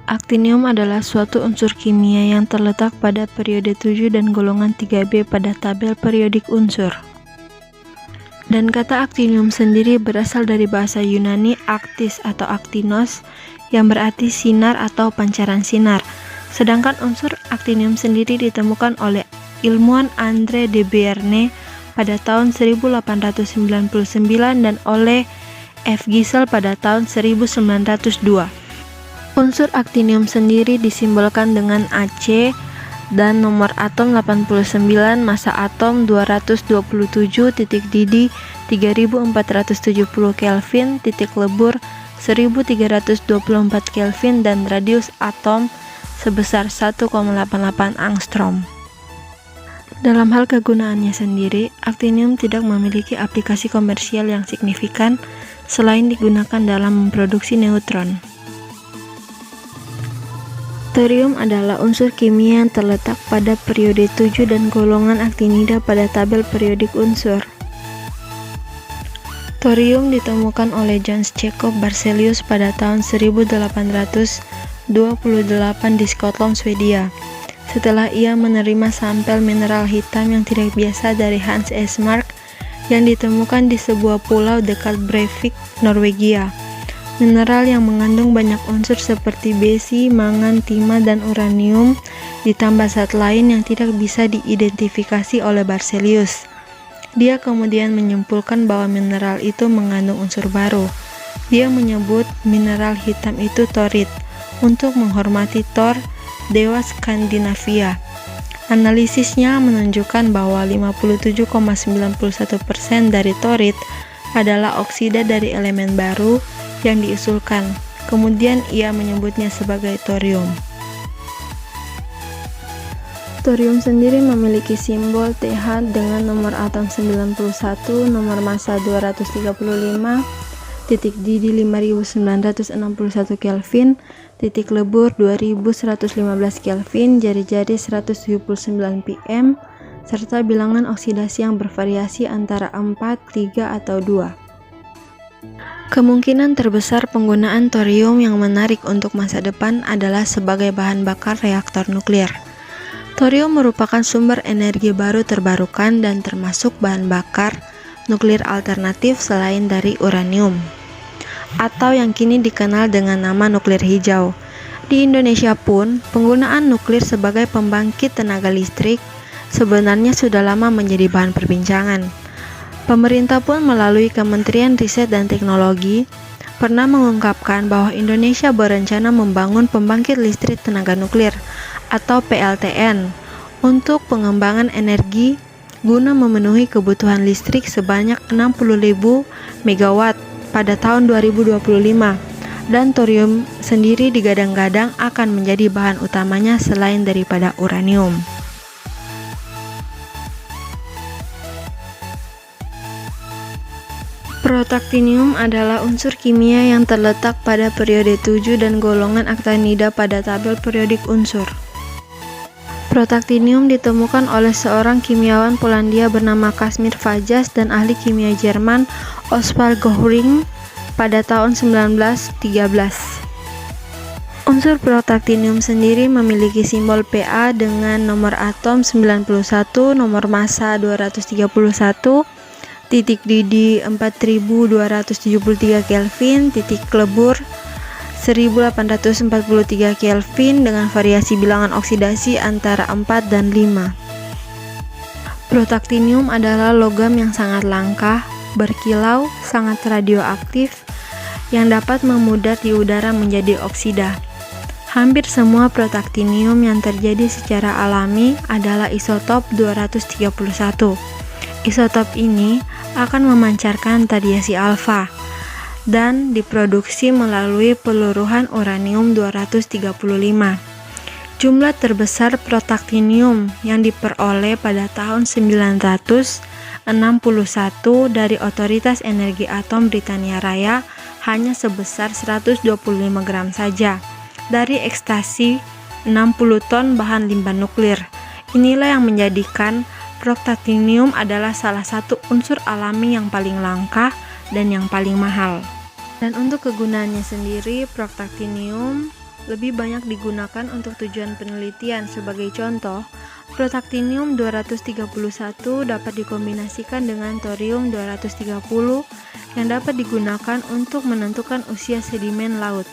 Aktinium adalah suatu unsur kimia yang terletak pada periode 7 dan golongan 3B pada tabel periodik unsur. Dan kata aktinium sendiri berasal dari bahasa Yunani aktis atau aktinos yang berarti sinar atau pancaran sinar. Sedangkan unsur aktinium sendiri ditemukan oleh ilmuwan André de Beauharnais pada tahun 1899 dan oleh F. Gisel pada tahun 1902. Unsur aktinium sendiri disimbolkan dengan Ac dan nomor atom 89, massa atom 227, titik didih 3470 Kelvin, titik lebur 1324 Kelvin, dan radius atom sebesar 1,88 angstrom. Dalam hal kegunaannya sendiri, aktinium tidak memiliki aplikasi komersial yang signifikan selain digunakan dalam memproduksi neutron. Thorium adalah unsur kimia yang terletak pada periode 7 dan golongan aktinida pada tabel periodik unsur. Thorium ditemukan oleh Jöns Jacob Berzelius pada tahun 1828 di Skottland, Swedia. Setelah ia menerima sampel mineral hitam yang tidak biasa dari Hans Esmark yang ditemukan di sebuah pulau dekat Brevik, Norwegia. Mineral yang mengandung banyak unsur seperti besi, mangan, timah, dan uranium, ditambah zat lain yang tidak bisa diidentifikasi oleh Berzelius. Dia kemudian menyimpulkan bahwa mineral itu mengandung unsur baru. Dia menyebut mineral hitam itu thorit, untuk menghormati Thor, dewa Skandinavia. Analisisnya menunjukkan bahwa 57,91% dari thorit adalah oksida dari elemen baru yang diusulkan. Kemudian ia menyebutnya sebagai thorium. Thorium sendiri memiliki simbol Th dengan nomor atom 91, nomor massa 235, titik didih 5961 Kelvin, titik lebur 2115 Kelvin, jari-jari 179 pm, serta bilangan oksidasi yang bervariasi antara 4, 3, atau 2. Kemungkinan terbesar penggunaan thorium yang menarik untuk masa depan adalah sebagai bahan bakar reaktor nuklir. Thorium merupakan sumber energi baru terbarukan dan termasuk bahan bakar nuklir alternatif selain dari uranium, atau yang kini dikenal dengan nama nuklir hijau. Di Indonesia pun, penggunaan nuklir sebagai pembangkit tenaga listrik sebenarnya sudah lama menjadi bahan perbincangan. Pemerintah pun melalui Kementerian Riset dan Teknologi pernah mengungkapkan bahwa Indonesia berencana membangun pembangkit listrik tenaga nuklir atau PLTN untuk pengembangan energi guna memenuhi kebutuhan listrik sebanyak 60.000 MW pada tahun 2025, dan thorium sendiri digadang-gadang akan menjadi bahan utamanya selain daripada uranium. Protaktinium adalah unsur kimia yang terletak pada periode 7 dan golongan aktinida pada tabel periodik unsur. Protaktinium ditemukan oleh seorang kimiawan Polandia bernama Casimir Fajas dan ahli kimia Jerman Oskar Göhring pada tahun 1913. Unsur protaktinium sendiri memiliki simbol Pa dengan nomor atom 91, nomor massa 231, titik didih 4273 Kelvin, titik lebur 1843 Kelvin, dengan variasi bilangan oksidasi antara 4 dan 5. Protaktinium adalah logam yang sangat langka, berkilau, sangat radioaktif, yang dapat memudar di udara menjadi oksida. Hampir semua protaktinium yang terjadi secara alami adalah isotop 231. Isotop ini akan memancarkan radiasi alfa dan diproduksi melalui peluruhan uranium-235. Jumlah terbesar protaktinium yang diperoleh pada tahun 1961 dari Otoritas Energi Atom Britania Raya hanya sebesar 125 gram saja dari ekstraksi 60 ton bahan limbah nuklir. Inilah yang menjadikan Protactinium adalah salah satu unsur alami yang paling langka dan yang paling mahal. Dan untuk kegunaannya sendiri, protactinium lebih banyak digunakan untuk tujuan penelitian. Sebagai contoh, protactinium 231 dapat dikombinasikan dengan thorium 230 yang dapat digunakan untuk menentukan usia sedimen laut.